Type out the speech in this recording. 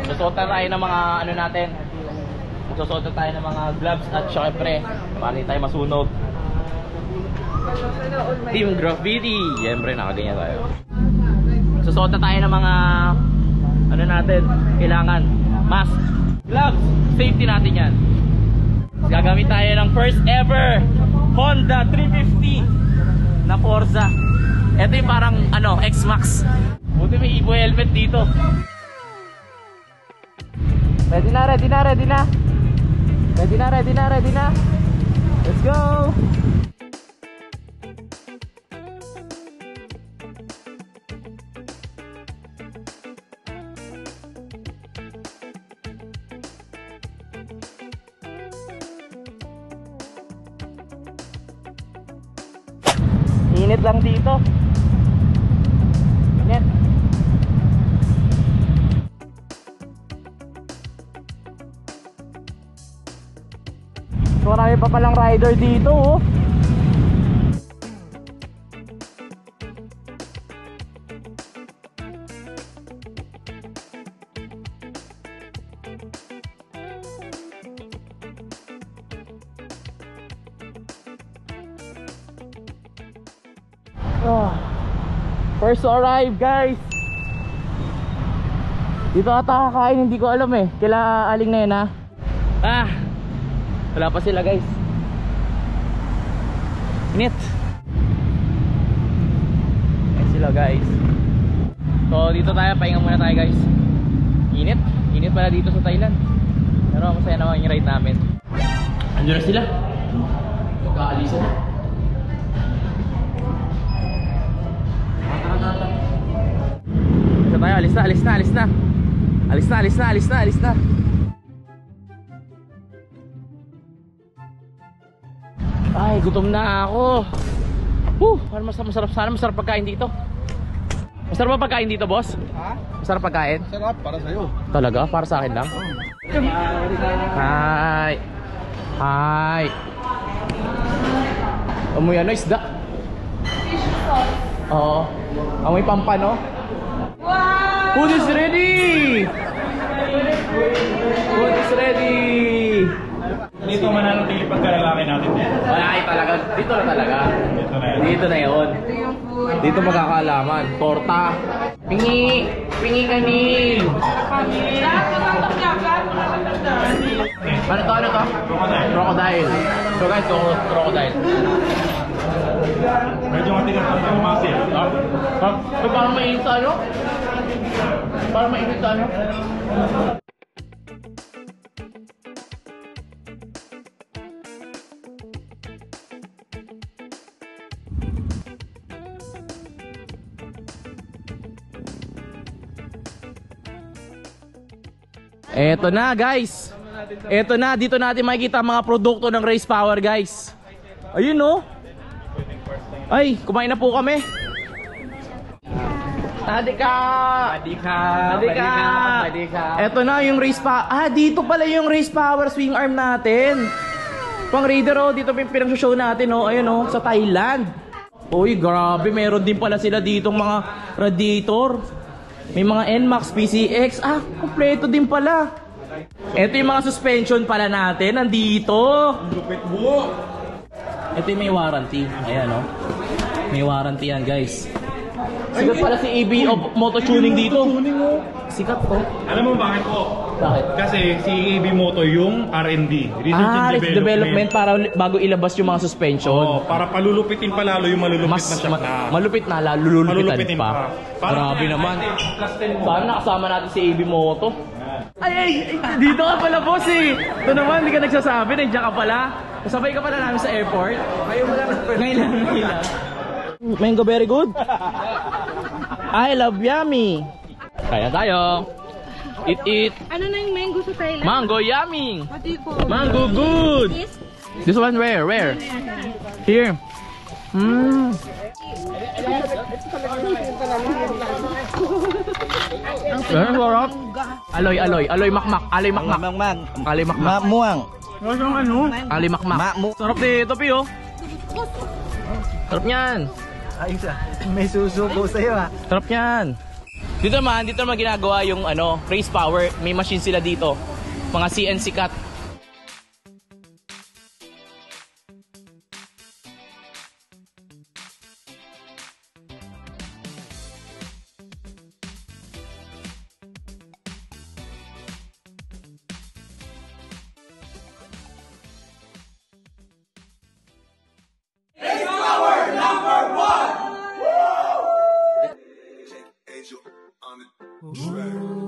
Susuot na tayo ng mga ano natin. Magsusuot na tayo ng mga gloves at syempre, para hindi tayo masunog. Team Graffiti. Siyempre, nakaganyan tayo. Susuot na tayo ng mga ano natin, kailangan. Mask, gloves, safety natin yan. Gagamit tayo ng first ever Honda 350 na Forza. Ito yung parang ano, X-Max. Buti may Evo helmet dito. Ready na, ready na, ready na. Ready na, ready na, ready na. Let's go. Init lang dito. Init. So, marami pa palang rider dito, oh. First to arrive, guys. Dito ata kakain, hindi ko alam eh. Kila aling na yun, ha. Wala pa sila, guys. Init. Ayan sila, guys. So dito tayo, pahinga muna tayo, guys. Init. Init pala dito sa Thailand. Pero masaya naman yung ride namin. Andiyan na sila. Magkaalisan na. Isa tayo, alis na, alis na, alis na. Alis na, alis na, alis na, alis na. Ay, gutom na ako. Masarap, sana masarap pagkain dito. Masarap ba pagkain dito, boss? Ha? Masarap pagkain? Masarap, para sa'yo. Talaga? Para sa akin lang? Hi. Hi. Amoy ano, isda? Fish sauce. Oo. Amoy pampano? Wow! Food is ready! Food is ready! Dito mananatili pagkalalaki natin dito. Malaki talaga. Dito na talaga. Dito na yun. Dito na yun. Ito yung food. Dito magkakaalaman. Torta. Pingi. Pingi kanil. Ano to? Ano to? Crocodile. Crocodile. So guys, crocodile. Medyo matigas ang muscle. Parang mainit sa ano? Parang mainit sa ano? Eto na, guys. Eto na, dito natin makikita ang mga produkto ng Race Power, guys. Ayun, no? Ay, kumain na po kami. Adika! Adika! Adika! Adika! Eto na yung Race Power. Dito pala yung Race Power swing arm natin. Pang Raider, oh. Dito pinag-show natin, oh. Ayun, oh. Sa Thailand. Uy, grabe. Meron din pala sila ditong mga radiator. May mga NMAX, PCX. Kompleto din pala. Ito yung mga suspension pala natin. Nandito. Lupit mo. Ito yung may warranty. Ayan, oh. May warranty yan, guys. Sikat pala si EB of Moto Tuning dito. Sikat po. Alam mo bakit po? Bakit? Kasi si EB Moto yung R&D. Research and Development para bago ilabas yung mga suspension. Oo, para palulupitin pa lalo yung malulupit na shock na. Malupit na, lulupitan Malulupitin pa. pa. Grabe naman. Sana nakasama natin si EB Moto. Ay, dito ka pala, boss eh. Ito naman, hindi ka nagsasabi, nandiyan ka pala. Kasabay ka pala namin sa airport. Ngayon lang. Mango very good. I love yummy. Kaya tayo. Eat. Ano na yung mango sa Thailand? Mango yummy. What do you call Mango good. This one where? Here. Sarap. Aloy makmak. Aloy makmak. Muang. Aloy makmak. Sarap dito, Pio. Sarap niyan. Ayos ah. May susuko sa'yo ah. Sarap niyan. Dito naman ginagawa yung race power. May machine sila dito. Mga CNC cut. Angel on the track.